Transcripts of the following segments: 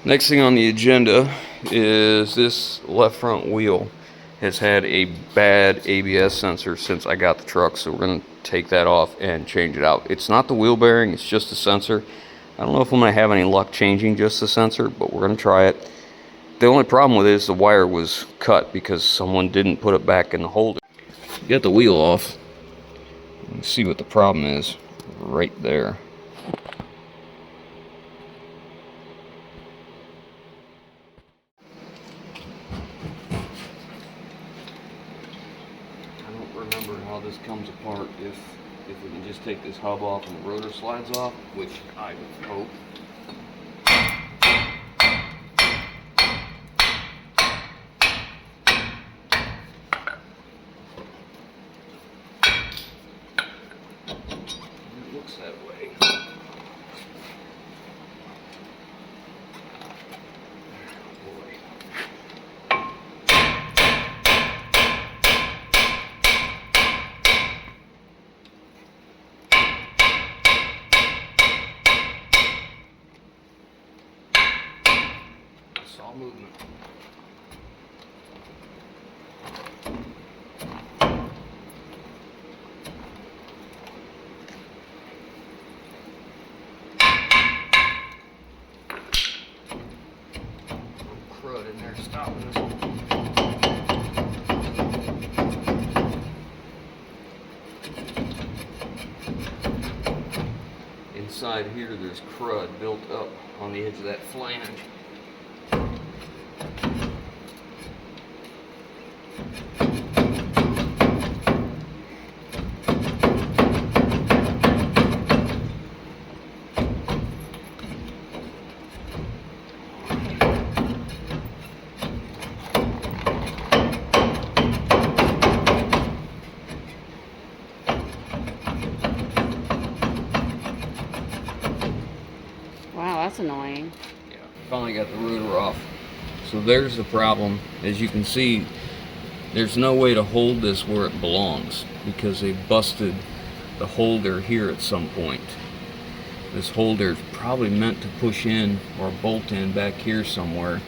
Next thing on the agenda is this left front wheel has had a bad ABS sensor since I got the truck, so we're going to take that off and change it out. It's not the wheel bearing, it's just the sensor. I don't know if I'm going to have any luck changing just the sensor, but we're going to try it. The only problem with it is the wire was cut because someone didn't put it back in the holder. Get the wheel off and see what the problem is right there. Remember how this comes apart if we can just take this hub off and the rotor slides off, which I would hope. It looks that way. All movement. Crud in there stopping us. Inside here there's crud built up on the edge of that flange. Wow, that's annoying. Yeah, finally got the rotor off. So there's the problem. As you can see, there's no way to hold this where it belongs because they busted the holder here at some point. This holder is probably meant to push in or bolt in back here somewhere.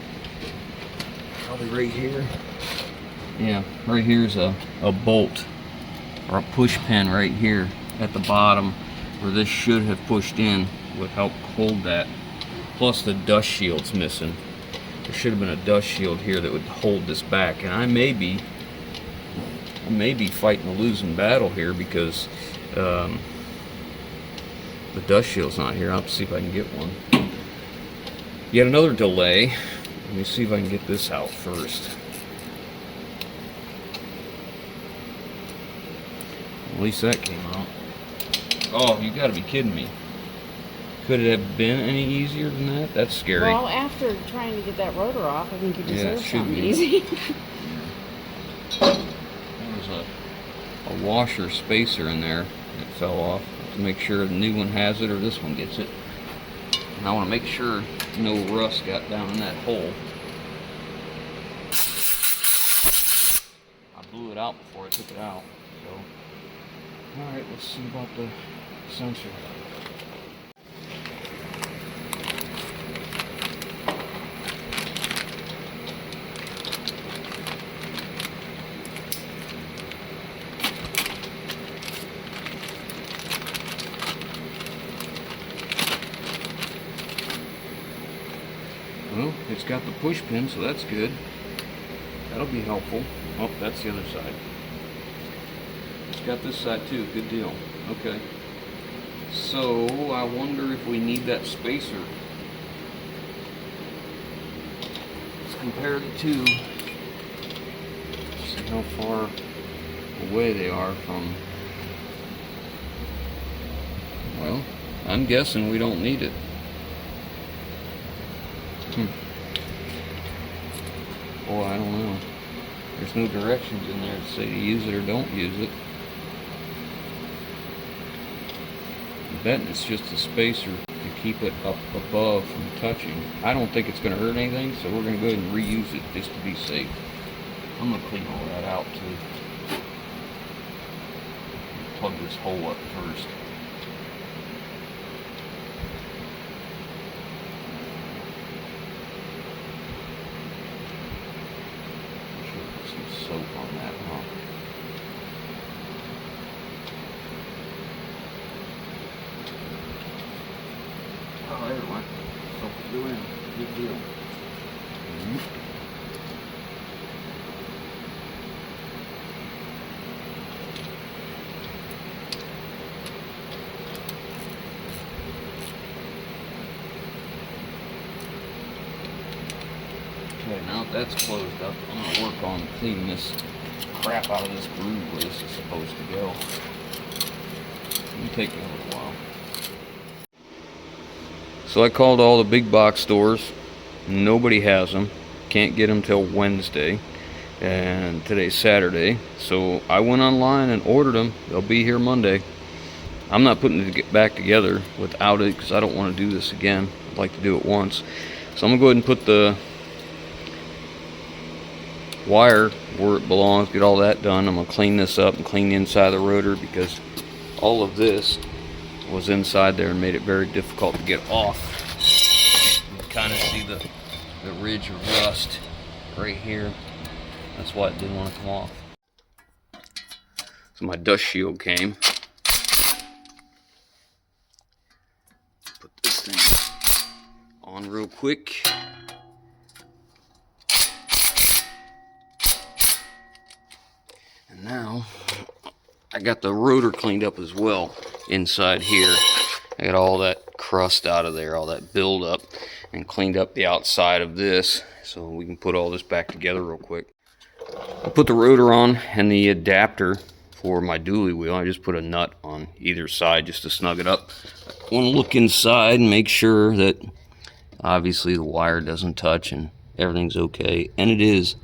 Probably right here. Yeah, right here's a bolt or a push pin right here at the bottom where this should have pushed in would help hold that. Plus the dust shield's missing. There should have been a dust shield here that would hold this back, and I may be fighting a losing battle here because the dust shield's not here. I'll have to see if I can get one. Yet another delay. Let me see if I can get this out first. At least that came out. Oh, you gotta be kidding me. Could it have been any easier than that? That's scary. Well, after trying to get that rotor off, I think you deserve something be easy. There's a washer spacer in there that fell off. To make sure the new one has it or this one gets it. And I want to make sure no rust got down in that hole. I blew it out before I took it out. So, alright, let's see about the sensor. Well, it's got the push pin, so that's good. That'll be helpful. Oh, that's the other side. It's got this side too. Good deal. Okay. So, I wonder if we need that spacer. Let's compare the two. See how far away they are from... Well, I'm guessing we don't need it. Boy, I don't know. There's no directions in there to say to use it or don't use it. I'm betting it's just a spacer to keep it up above from touching. I don't think it's going to hurt anything, so we're going to go ahead and reuse it just to be safe. I'm going to clean all that out too. Plug this hole up first. both on that, huh? Oh, there it went. So doing big deal. Okay, now that that's closed up, I'm going to work on cleaning this crap out of this groove where this is supposed to go. It'll take me a little while. So I called all the big box stores. Nobody has them. Can't get them till Wednesday. And today's Saturday. So I went online and ordered them. They'll be here Monday. I'm not putting it back together without it because I don't want to do this again. I'd like to do it once. So I'm going to go ahead and put the wire where it belongs, get all that done. I'm going to clean this up and clean the inside of the rotor because all of this was inside there and made it very difficult to get off. You can kind of see the ridge of rust right here. That's why it didn't want to come off. So my dust shield came. Put this thing on real quick. And now I got the rotor cleaned up as well inside here. I got all that crust out of there, all that buildup, and cleaned up the outside of this so we can put all this back together real quick. I put the rotor on and the adapter for my dually wheel. I just put a nut on either side just to snug it up. I want to look inside and make sure that obviously the wire doesn't touch and everything's okay, and it is.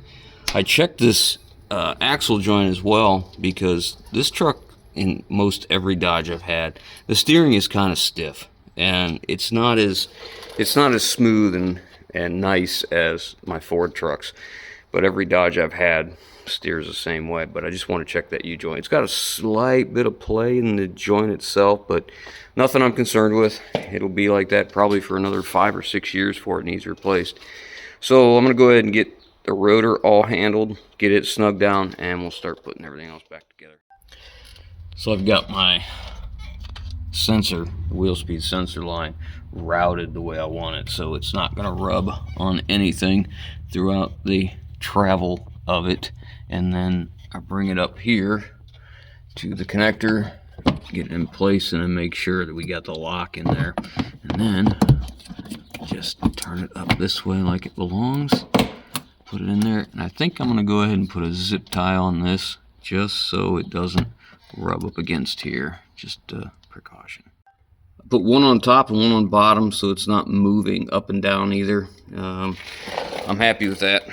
I checked this axle joint as well because this truck, in most every Dodge I've had, the steering is kind of stiff and it's not as smooth and nice as my Ford trucks, but every Dodge I've had steers the same way. But I just want to check that U-joint. It's got a slight bit of play in the joint itself, but nothing I'm concerned with. It'll be like that probably for another 5 or 6 years before it needs replaced. So I'm going to go ahead and get the rotor all handled, get it snugged down, and we'll start putting everything else back together. So I've got my sensor, the wheel speed sensor line, routed the way I want it, so it's not going to rub on anything throughout the travel of it. And then I bring it up here to the connector, get it in place, and then make sure that we got the lock in there. And then just turn it up this way like it belongs. Put it in there, and I think I'm going to go ahead and put a zip tie on this just so it doesn't rub up against here. Just a precaution. I put one on top and one on bottom so it's not moving up and down either. I'm happy with that.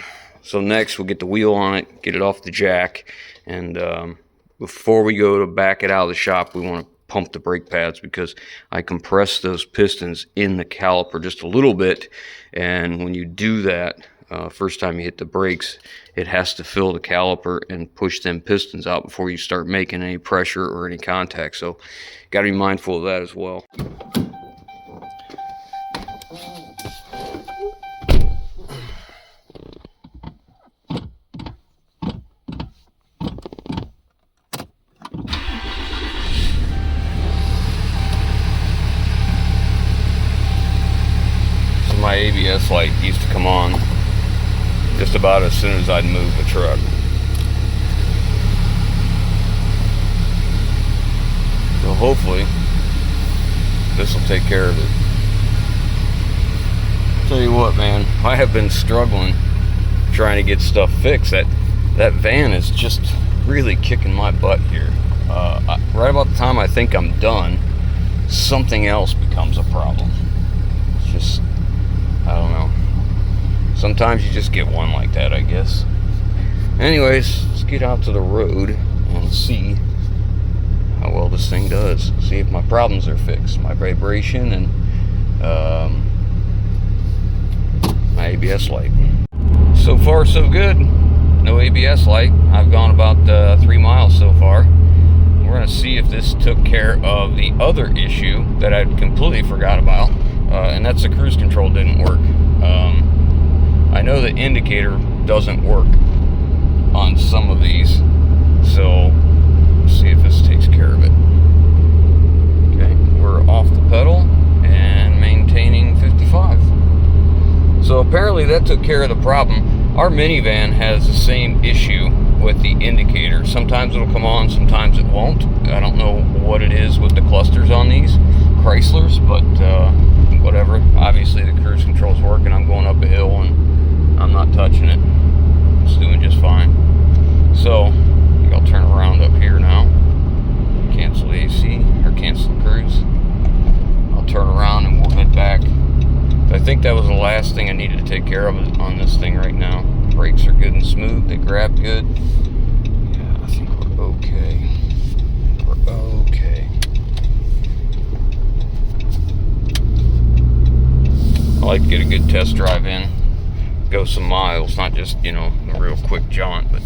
So next we'll get the wheel on it, get it off the jack, and before we go to back it out of the shop, we want to pump the brake pads because I compress those pistons in the caliper just a little bit, and when you do that, first time you hit the brakes, it has to fill the caliper and push them pistons out before you start making any pressure or any contact. So got to be mindful of that as well. So my ABS light used to come on just about as soon as I'd move the truck. So hopefully this will take care of it. Tell you what, man, I have been struggling trying to get stuff fixed. That van is just really kicking my butt here. Right about the time I think I'm done, something else becomes a problem. It's just, I don't know. Sometimes you just get one like that, I guess. Anyways, let's get out to the road and see how well this thing does. See if my problems are fixed. My vibration and my ABS light. So far, so good. No ABS light. I've gone about 3 miles so far. We're going to see if this took care of the other issue that I'd completely forgot about, and that's the cruise control didn't work. I know the indicator doesn't work on some of these. So let's see if this takes care of it. Okay, we're off the pedal and maintaining 55. So apparently that took care of the problem. Our minivan has the same issue with the indicator. Sometimes it'll come on, sometimes it won't. I don't know what it is with the clusters on these Chryslers, but whatever. Obviously the cruise control's working. I'm going up a hill and I'm not touching it. It's doing just fine. So I think I'll turn around up here now. Cancel AC, or cancel cruise. I'll turn around and we'll head back. I think that was the last thing I needed to take care of on this thing right now. Brakes are good and smooth. They grab good. Yeah, I think we're okay. We're okay. I like to get a good test drive in. Go some miles, not just, you know, a real quick jaunt, but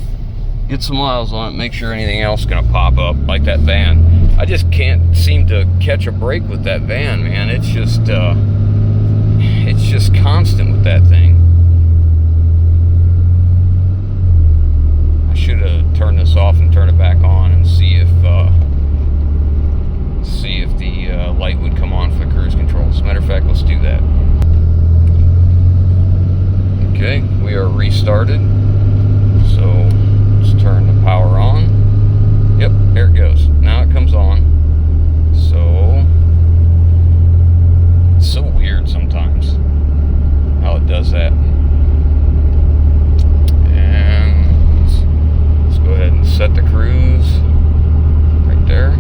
get some miles on it, make sure anything else is gonna pop up, like that van. I just can't seem to catch a break with that van, man. It's just constant with that thing. I should have turned this off and turned it back on and see if the light would come on for the cruise control. As a matter of fact, let's do that. Okay, we are restarted. So let's turn the power on. Yep, there it goes. Now it comes on. So it's so weird sometimes how it does that. And let's go ahead and set the cruise right there.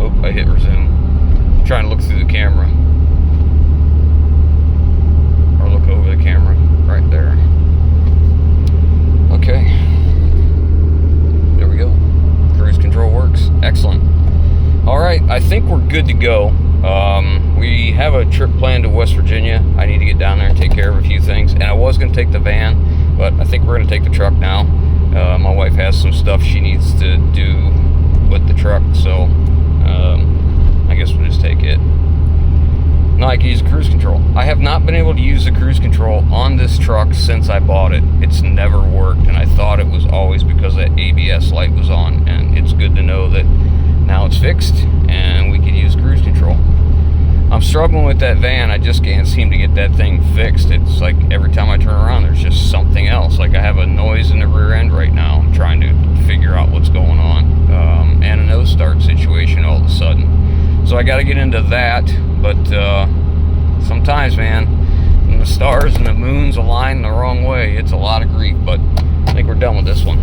Oh, I hit resume. I'm trying to look through the camera. Or look over the camera. Right there. Okay. There we go. Cruise control works. Excellent. Alright, I think we're good to go. We have a trip planned to West Virginia. I need to get down there and take care of a few things. And I was going to take the van, but I think we're going to take the truck now. My wife has some stuff she needs to do with the truck, so I guess we'll just take it. Now I can use cruise control. I have not been able to use the cruise control on this truck since I bought it. It's never worked, and I thought it was always because that ABS light was on, and it's good to know that now it's fixed and we can use cruise control. I'm struggling with that van. I just can't seem to get that thing fixed. It's like every time I turn around there's just something else. Like I have a noise in the rear end right now. I'm trying to figure out what's going on, and a no start situation all of a sudden. So I got to get into that, but sometimes, man, when the stars and the moons align the wrong way, it's a lot of grief. But I think we're done with this one.